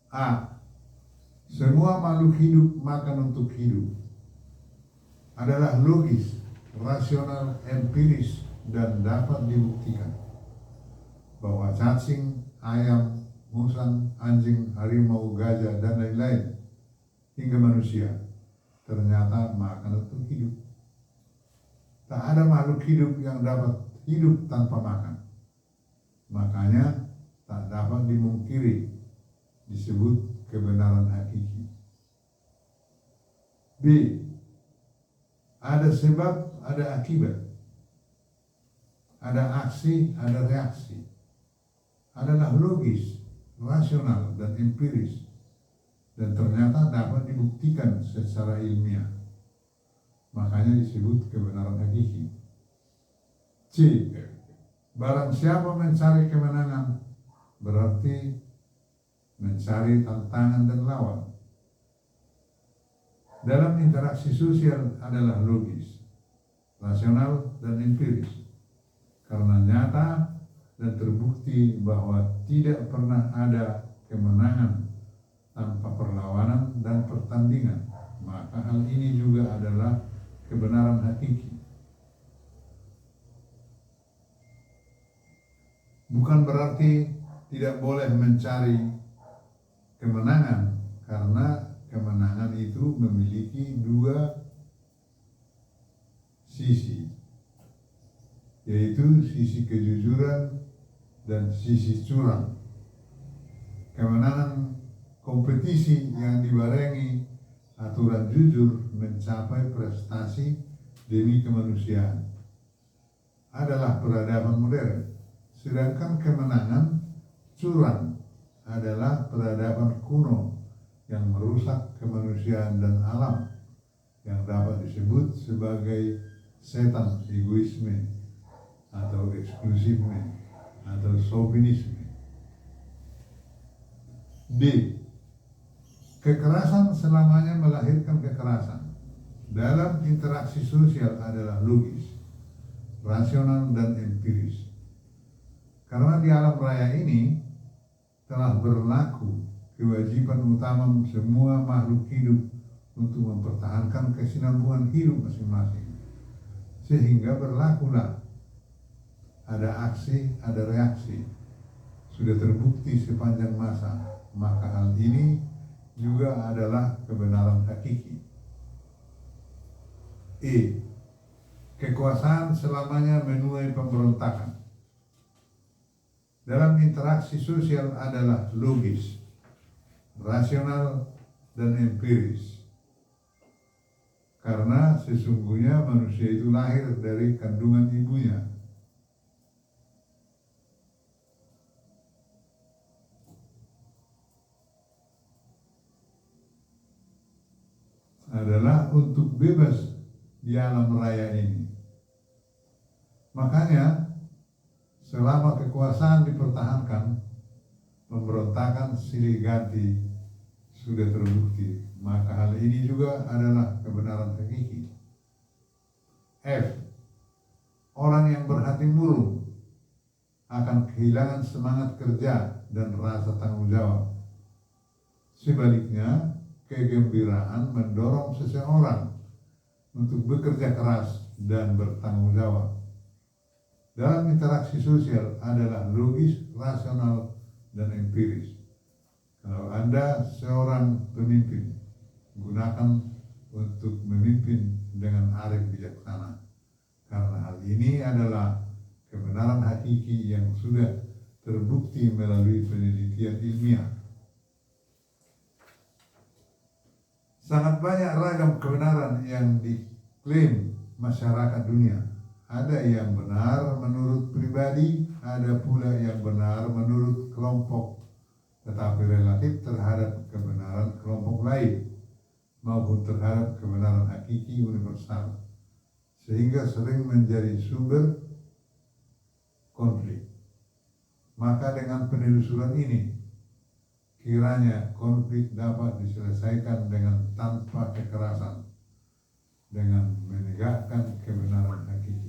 A. Semua makhluk hidup makan untuk hidup adalah logis, rasional, empiris, dan dapat dibuktikan bahwa cacing, ayam, musang, anjing, harimau, gajah, dan lain-lain hingga manusia ternyata makan untuk hidup. Tak ada makhluk hidup yang dapat hidup tanpa makan. Makanya tak dapat dimungkiri disebut kebenaran hakiki. B. Ada sebab, ada akibat. Ada aksi, ada reaksi. Adalah logis, rasional, dan empiris, dan ternyata dapat dibuktikan secara ilmiah. Makanya disebut kebenaran hakiki. C. Barang siapa mencari kemenangan, berarti mencari tantangan dan lawan. Dalam interaksi sosial adalah logis, rasional, dan empiris, karena nyata dan terbukti bahwa tidak pernah ada kemenangan tanpa perlawanan dan pertandingan. Maka hal ini juga adalah kebenaran hakiki. Bukan berarti tidak boleh mencari kemenangan, karena kemenangan itu memiliki dua sisi, yaitu sisi kejujuran dan sisi curang. Kemenangan kompetisi yang dibarengi aturan jujur mencapai prestasi demi kemanusiaan adalah peradaban modern. Sedangkan kemenangan curang adalah peradaban kuno yang merusak kemanusiaan dan alam, yang dapat disebut sebagai setan egoisme atau eksklusifme atau chauvinisme. D. Kekerasan selamanya melahirkan kekerasan. Dalam interaksi sosial adalah logis, rasional, dan empiris. Karena di alam raya ini telah berlaku kewajiban utama semua makhluk hidup untuk mempertahankan kesinambungan hidup masing-masing. Sehingga berlakulah ada aksi, ada reaksi. Sudah terbukti sepanjang masa. Maka hal ini juga adalah kebenaran hakiki. E. Kekuasaan selamanya menuai pemberontakan. Dalam interaksi sosial adalah logis, rasional, dan empiris. Karena sesungguhnya manusia itu lahir dari kandungan ibunya. Adalah untuk bebas di alam raya ini. Makanya selama kekuasaan dipertahankan, pemberontakan silih ganti sudah terbukti. Maka hal ini juga adalah kebenaran hakiki. F. Orang yang berhati murung akan kehilangan semangat kerja dan rasa tanggung jawab. Sebaliknya, kegembiraan mendorong seseorang untuk bekerja keras dan bertanggung jawab. Dalam interaksi sosial adalah logis, rasional, dan empiris. Kalau Anda seorang pemimpin, gunakan untuk memimpin dengan arif bijaksana. Karena hal ini adalah kebenaran hakiki yang sudah terbukti melalui penelitian ilmiah. Sangat banyak ragam kebenaran yang diklaim masyarakat dunia. Ada yang benar menurut pribadi, ada pula yang benar menurut kelompok, tetapi relatif terhadap kebenaran kelompok lain, maupun terhadap kebenaran hakiki universal, sehingga sering menjadi sumber konflik. Maka dengan penelusuran ini, kiranya konflik dapat diselesaikan dengan tanpa kekerasan, dengan menegakkan kebenaran hakiki.